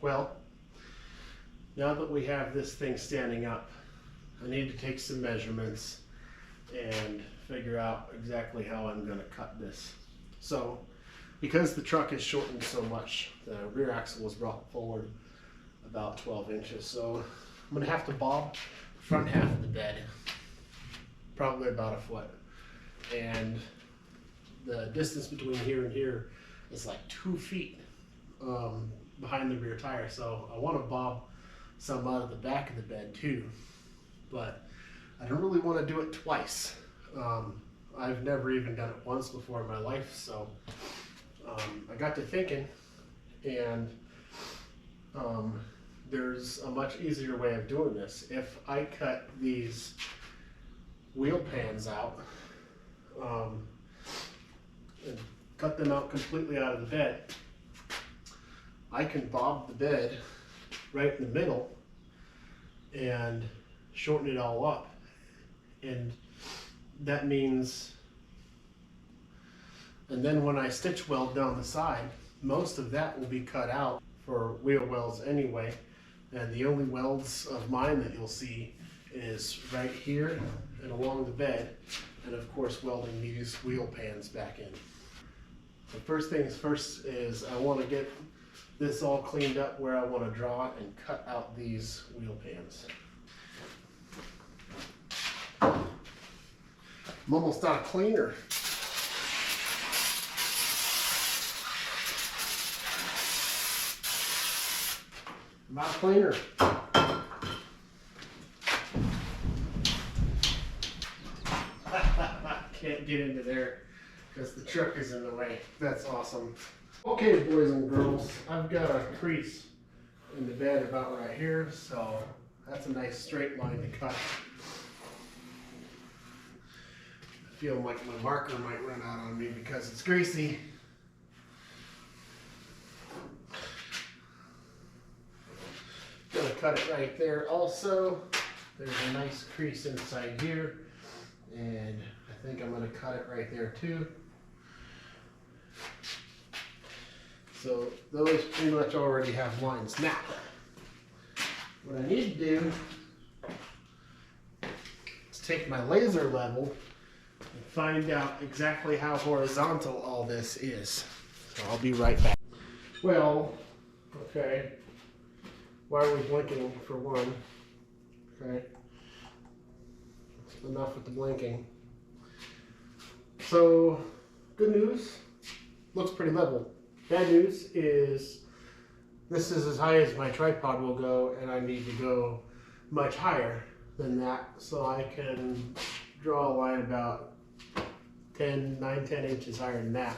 Well, now that we have this thing standing up, I need to take some measurements and figure out exactly how I'm going to cut this. So, because the truck is shortened so much, the rear axle was brought forward about 12 inches. So I'm going to have to bob the front half of the bed, probably about a foot. And the distance between here and here is like 2 feet behind the rear tire. So I want to bob some out of the back of the bed too, but I don't really want to do it twice. I've never even done it once before in my life, so I got to thinking, and there's a much easier way of doing this. If I cut these wheel pans out and cut them out completely out of the bed, I can bob the bed right in the middle and shorten it all up. And that means, and then when I stitch weld down the side, most of that will be cut out for wheel welds anyway. And the only welds of mine that you'll see is right here and along the bed, and of course welding these wheel pans back in. The first things first is I want to get this all cleaned up where I want to draw and cut out these wheel pans. I'm almost out of cleaner. I'm out of cleaner. Can't get into there because the truck is in the way. That's awesome. Okay, boys and girls, I've got a crease in the bed about right here, so that's a nice straight line to cut. I feel like my marker might run out on me because it's greasy. Gonna cut it right there also. There's a nice crease inside here, and I think I'm gonna cut it right there too. So those pretty much already have lines. Now, what I need to do is take my laser level and find out exactly how horizontal all this is. So I'll be right back. Well, okay. Why are we blinking for one? Okay. Enough with the blinking. So, good news, looks pretty level. Bad news is this is as high as my tripod will go, and I need to go much higher than that so I can draw a line about 10 inches higher than that.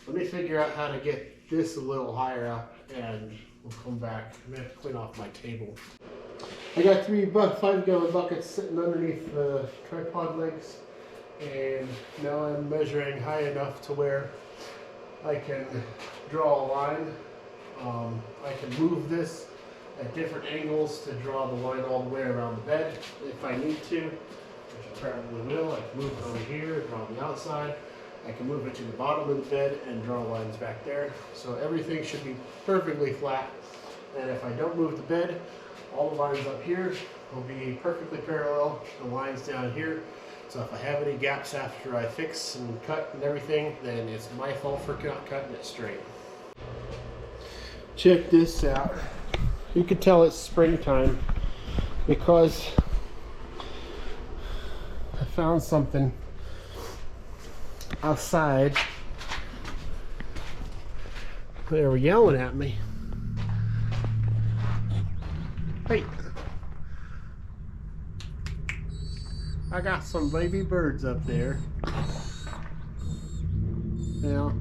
Let me figure out how to get this a little higher up, and we'll come back. I'm gonna have to clean off my table. I got 3 5-gallon buckets sitting underneath the tripod legs, and now I'm measuring high enough to where I can draw a line. I can move this at different angles to draw the line all the way around the bed if I need to, which I probably will. I can move it over here, draw on the outside. I can move it to the bottom of the bed and draw lines back there. So everything should be perfectly flat. And if I don't move the bed, all the lines up here will be perfectly parallel to the lines down here. So if I have any gaps after I fix and cut and everything, then it's my fault for not cutting it straight. Check this out. You can tell it's springtime because I found something outside. They were yelling at me. Hey, I got some baby birds up there. Now,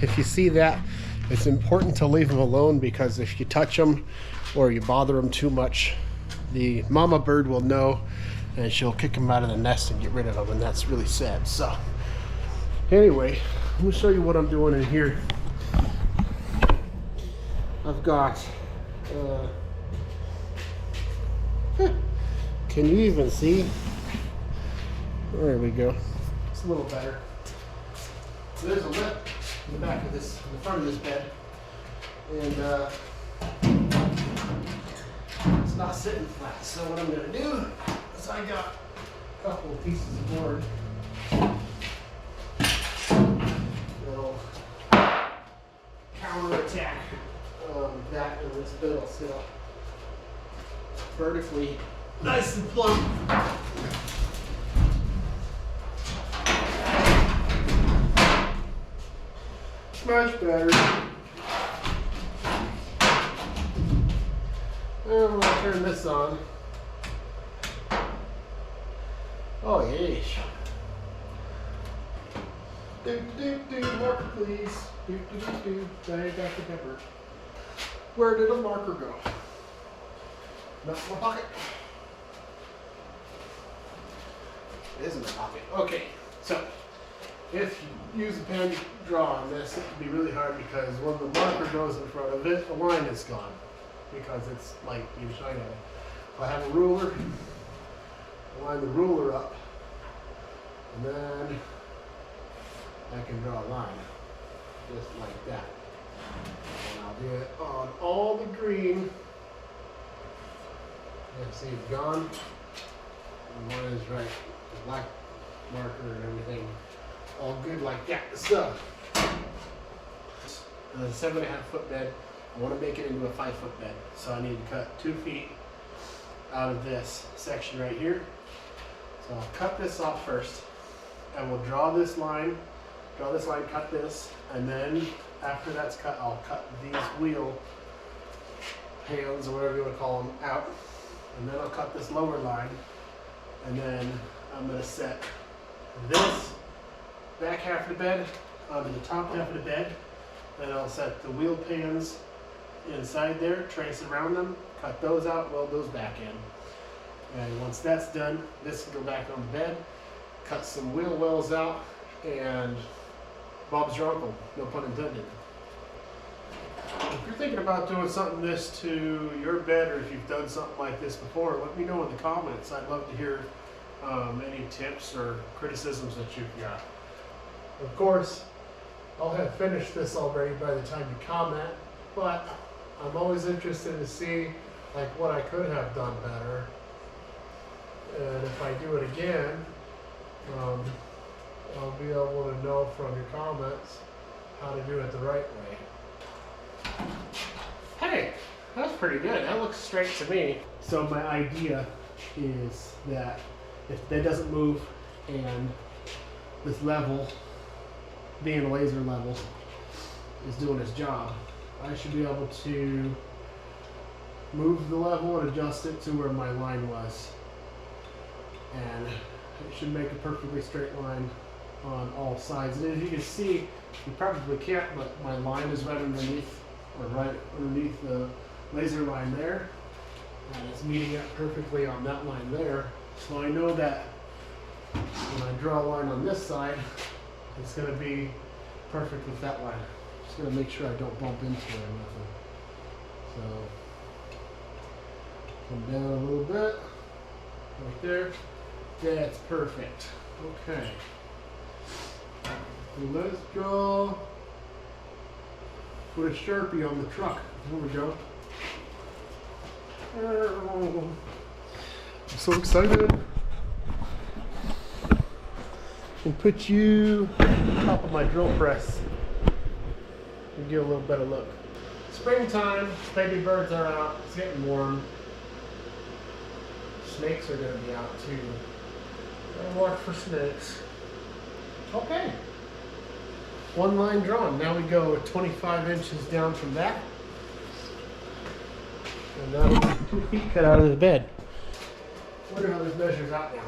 if you see that, it's important to leave them alone, because if you touch them or you bother them too much, the mama bird will know and she'll kick them out of the nest and get rid of them, and that's really sad. So anyway, let me show you what I'm doing in here. I've got can you even see? There we go. It's a little better. So there's a lip in the back of this, in the front of this bed, And it's not sitting flat. So what I'm going to do is I got a couple of pieces of board. That'll counterattack that, and this bit will sit up vertically nice and plump. Much better. And I'm going to turn this on. Oh, yeesh. Marker, please. There you got the pepper. Where did the marker go? Not in my pocket. It is in my pocket. Okay, so if you use a pen to draw on this, it can be really hard because when the marker goes in front of it, the line is gone because it's like you shine at it. If I have a ruler, I line the ruler up, and then I can draw a line just like that. And I'll do it on all the green. And see it's gone. And one is right, the black marker and everything. All good like that. So, a 7.5 foot bed. I want to make it into a 5 foot bed. So I need to cut 2 feet out of this section right here. So I'll cut this off first. And we'll draw this line, cut this, and then after that's cut, I'll cut these wheel pans or whatever you want to call them out. And then I'll cut this lower line, and then I'm going to set this back half of the bed onto the top half of the bed. Then I'll set the wheel pans inside there, trace around them, cut those out, weld those back in. And once that's done, this can go back on the bed, cut some wheel wells out, and Bob's your uncle, no pun intended. If you're thinking about doing something this to your bed, or if you've done something like this before, let me know in the comments. I'd love to hear any tips or criticisms that you've got. Of course, I'll have finished this already by the time you comment, but I'm always interested to see like what I could have done better. And if I do it again, I'll be able to know from your comments how to do it the right way. Hey, that's pretty good. That looks straight to me. So my idea is that if the bed doesn't move and this level, being a laser level, is doing its job, I should be able to move the level and adjust it to where my line was. And it should make a perfectly straight line on all sides. And as you can see, you probably can't, but my line is right underneath, or right underneath the laser line there. And it's meeting up perfectly on that line there. So I know that when I draw a line on this side, it's going to be perfect with that line. Just going to make sure I don't bump into it or nothing. So, come down a little bit, right there. That's perfect. Okay. So let's draw. Put a Sharpie on the truck. Here we go. I'm so excited. And put you on top of my drill press and give a little better look. Springtime, baby birds are out. It's getting warm. Snakes are going to be out too. Gotta watch for snakes. Okay. One line drawn. Now we go 25 inches down from that. And that'll be 2 feet cut out of the bed. Wonder how this measures out now.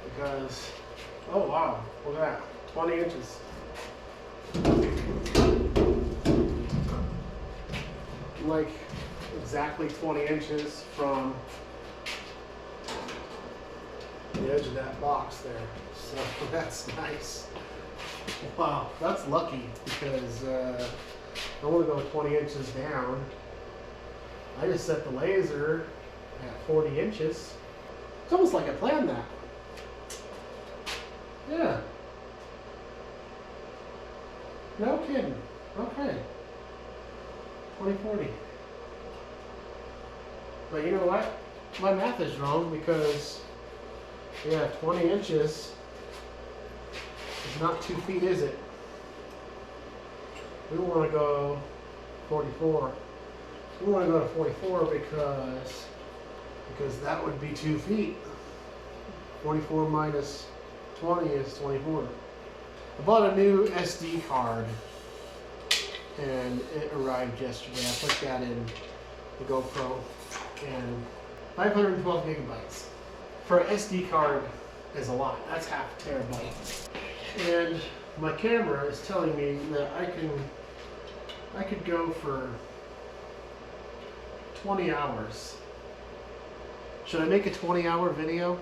Because, oh wow, look at that. 20 inches. Like exactly 20 inches from the edge of that box there. So that's nice. Wow, that's lucky because I want to go 20 inches down. I just set the laser at 40 inches. It's almost like I planned that. Yeah. No kidding. Okay. 2040. But you know what? My math is wrong because, yeah, 20 inches is not 2 feet, is it? We want to go 44. We want to go to 44 because that would be 2 feet. 44 minus 20 is 24. I bought a new SD card and it arrived yesterday. I put that in the GoPro and 512 gigabytes. For an SD card is a lot. That's half a terabyte. And my camera is telling me that I could go for 20 hours. Should I make a 20-hour video?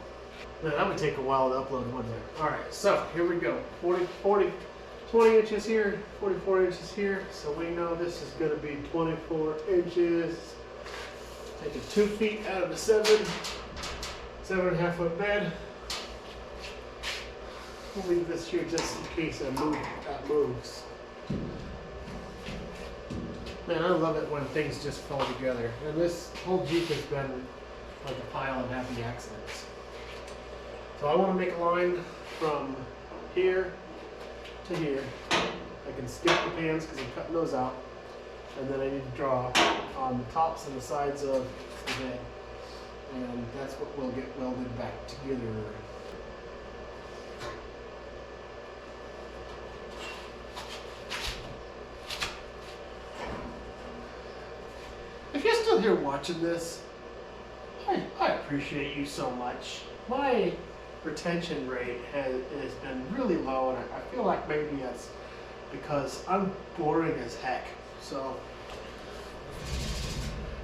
Man, that would take a while to upload, wouldn't it? Alright, so here we go. 20 inches here, 44 inches here. So we know this is going to be 24 inches. Taking 2 feet out of the 7.5 foot bed. We'll leave this here just in case that moves. Man, I love it when things just fall together. And this whole Jeep has been like a pile of happy accidents. So I want to make a line from here to here. I can skip the pans because I'm cutting those out. And then I need to draw on the tops and the sides of the bed. And that's what we'll get welded back together. If you're still here watching this, I appreciate you so much. My retention rate has been really low, and I feel like maybe that's because I'm boring as heck. So,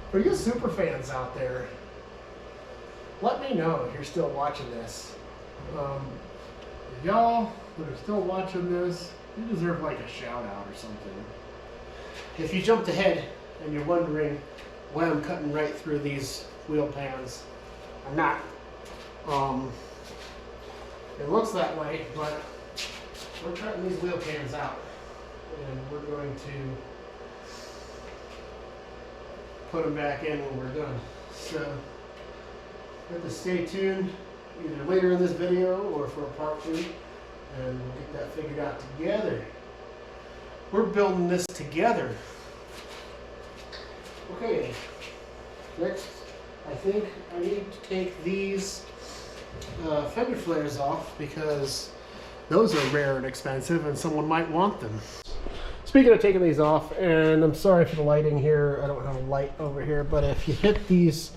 for you super fans out there, let me know if you're still watching this. Y'all that are still watching this, you deserve like a shout out or something. If you jumped ahead and you're wondering why I'm cutting right through these wheel pans, I'm not. It looks that way, but we're cutting these wheel pans out, and we're going to put them back in when we're done. So you have to stay tuned either later in this video or for a part 2, and we'll get that figured out together. We're building this together. Okay, next I think I need to take these fender flares off because those are rare and expensive and someone might want them. Speaking of taking these off, and I'm sorry for the lighting here, I don't have a light over here, but if you hit these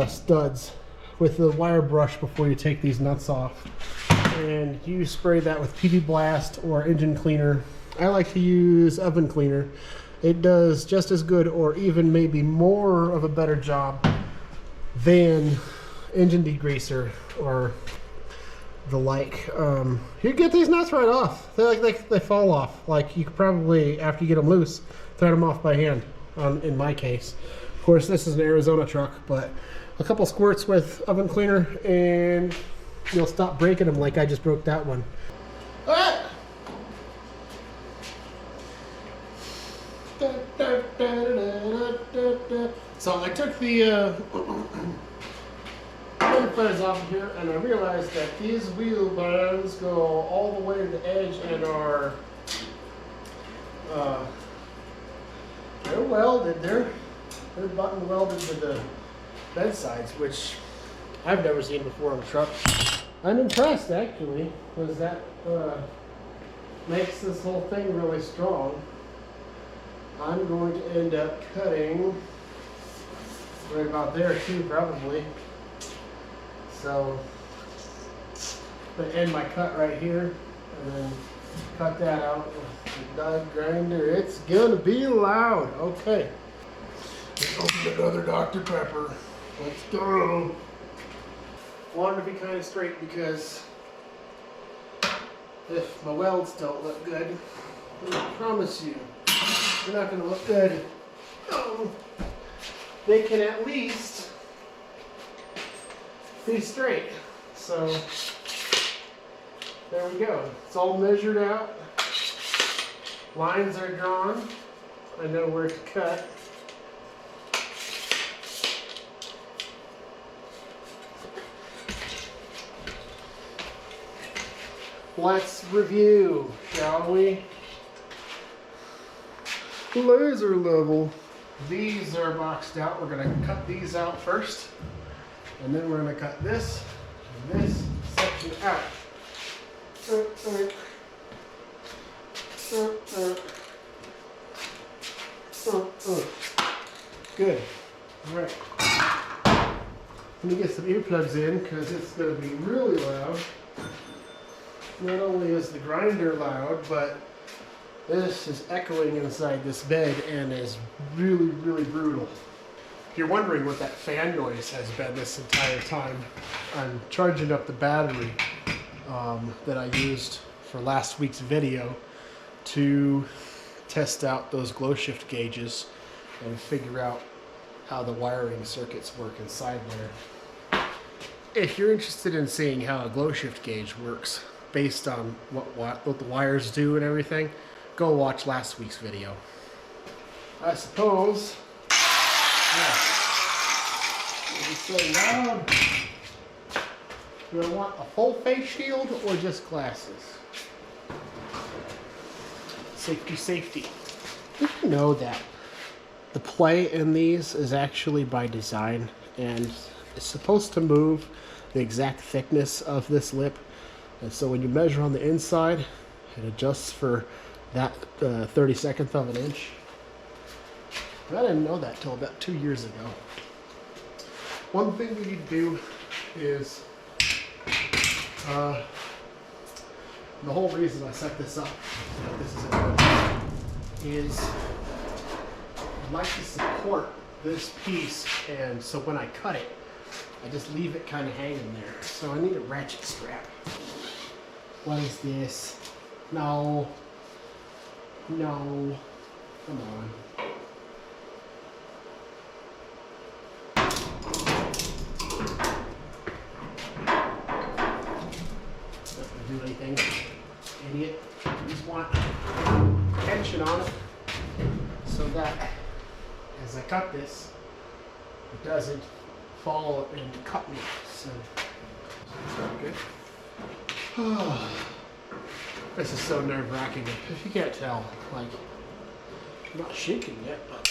studs with the wire brush before you take these nuts off, and you spray that with PB Blast or engine cleaner, I like to use oven cleaner. It does just as good or even maybe more of a better job than engine degreaser or the like. You get these nuts right off. They fall off. Like you could probably, after you get them loose, thread them off by hand. In my case, of course, this is an Arizona truck, but a couple squirts with oven cleaner and you'll stop breaking them like I just broke that one. All right. So I took the flares off of here, and I realized that these wheel bands go all the way to the edge and are they're welded. They're button welded to the bed sides, which I've never seen before on a truck. I'm impressed actually, because that makes this whole thing really strong. I'm going to end up cutting right about there too, probably. So I'm going to end my cut right here and then cut that out with the die grinder. It's going to be loud. Okay. Let's open another Dr. Pepper. Let's go. Wanted to be kind of straight because if my welds don't look good, I promise you, they're not going to look good. They can at least be straight. So there we go. It's all measured out. Lines are drawn. I know where to cut. Let's review, shall we? Laser level. These are boxed out. We're going to cut these out first. And then we're going to cut this and this section out. Good. Alright. Let me get some earplugs in because it's going to be really loud. Not only is the grinder loud, but this is echoing inside this bed and is really, really brutal. If you're wondering what that fan noise has been this entire time, I'm charging up the battery that I used for last week's video to test out those glow shift gauges and figure out how the wiring circuits work inside there. If you're interested in seeing how a glow shift gauge works based on what the wires do and everything, go watch last week's video. I suppose, yeah, it's so loud. Do I want a full face shield or just glasses? Safety, safety. Did you know that the play in these is actually by design, and it's supposed to move the exact thickness of this lip, and so when you measure on the inside, it adjusts for that 32nd of an inch. I didn't know that till about 2 years ago. One thing we need to do is the whole reason I set this up, is I'd like to support this piece, and so when I cut it, I just leave it kind of hanging there. So I need a ratchet strap. What is this? No. No. Come on. Doesn't do anything. Idiot. You just want tension on it so that as I cut this, it doesn't fall and cut me. So good. This is so nerve-wracking. If you can't tell, like, I'm not shaking yet, but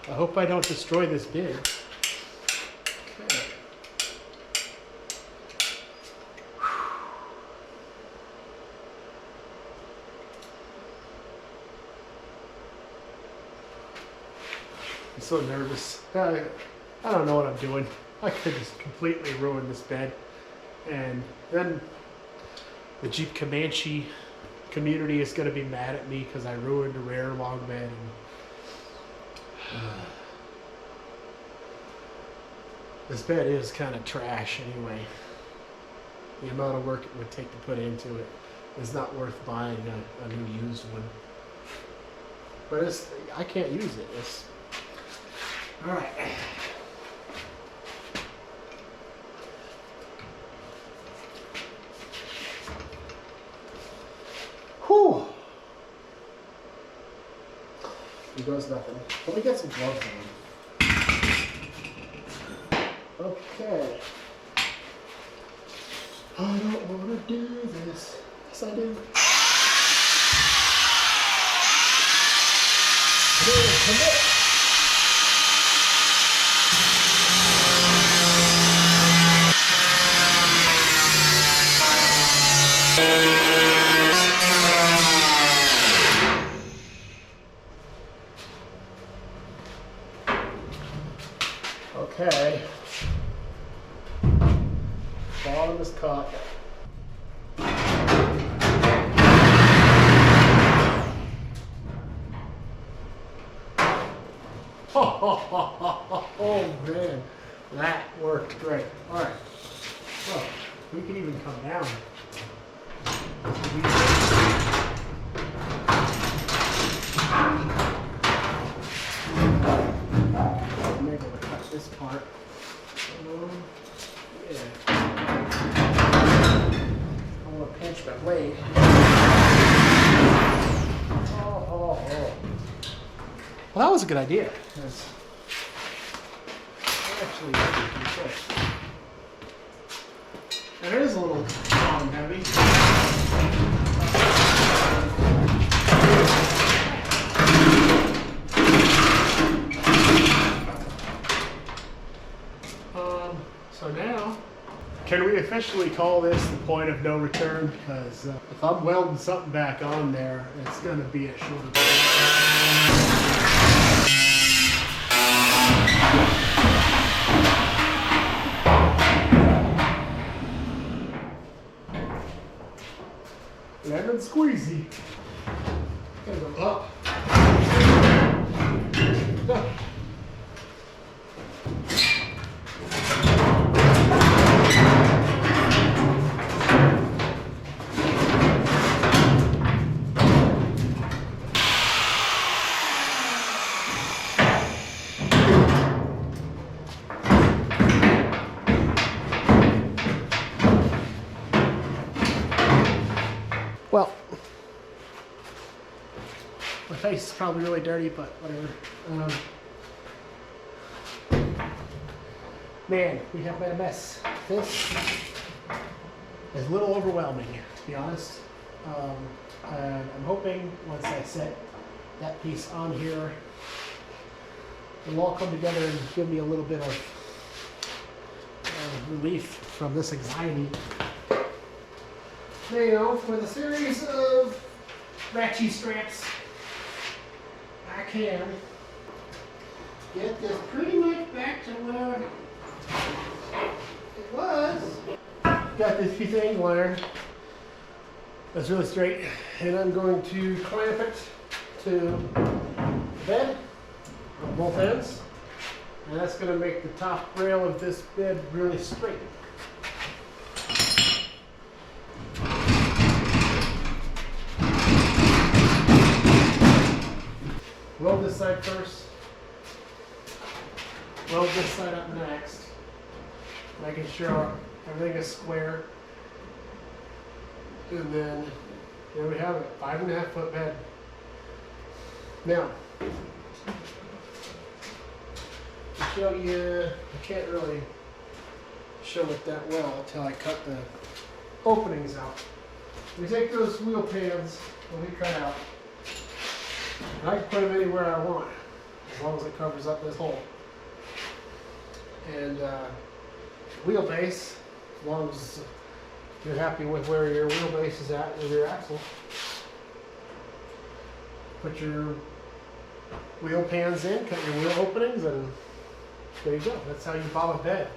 I hope I don't destroy this bid. Okay. I'm so nervous. I don't know what I'm doing. I could just completely ruin this bed. And then the Jeep Comanche community is going to be mad at me because I ruined a rare long bed. And this bed is kind of trash anyway. The amount of work it would take to put into it is not worth buying a new used one. But I can't use it. All right. Whew. Here goes nothing. Let me get some gloves on. Okay. I don't want to do this. Yes, I do. Commit. Okay. Bottom is cut. Oh man, that worked great. All right, so we can even come down. I'm able to cut this part. Yeah. I want to blade. Oh. Well, that was a good idea. Actually, and it is a little strong and heavy. So now, can we officially call this the point of no return? Because if I'm welding something back on there, it's going to be a shorter blade. Lemon squeezy. Gotta go up. Well, my face is probably really dirty, but whatever. Man, we have made a mess. This is a little overwhelming, to be honest. And I'm hoping once I set that piece on here, it'll all come together and give me a little bit of relief from this anxiety. You know, with a series of ratchet straps, I can get this pretty much back to where it was. Got this piece of angle iron that's really straight, and I'm going to clamp it to the bed on both ends, and that's going to make the top rail of this bed really straight. Weld this side first, weld this side up next, making sure everything is square. And then there we have it, 5.5 foot bed. Now, to show you, I can't really show it that well until I cut the openings out. We take those wheel pans that we cut out, and I can put them anywhere I want, as long as it covers up this hole. And wheelbase, as long as you're happy with where your wheelbase is at with your axle. Put your wheel pans in, cut your wheel openings, and there you go. That's how you bob a bed.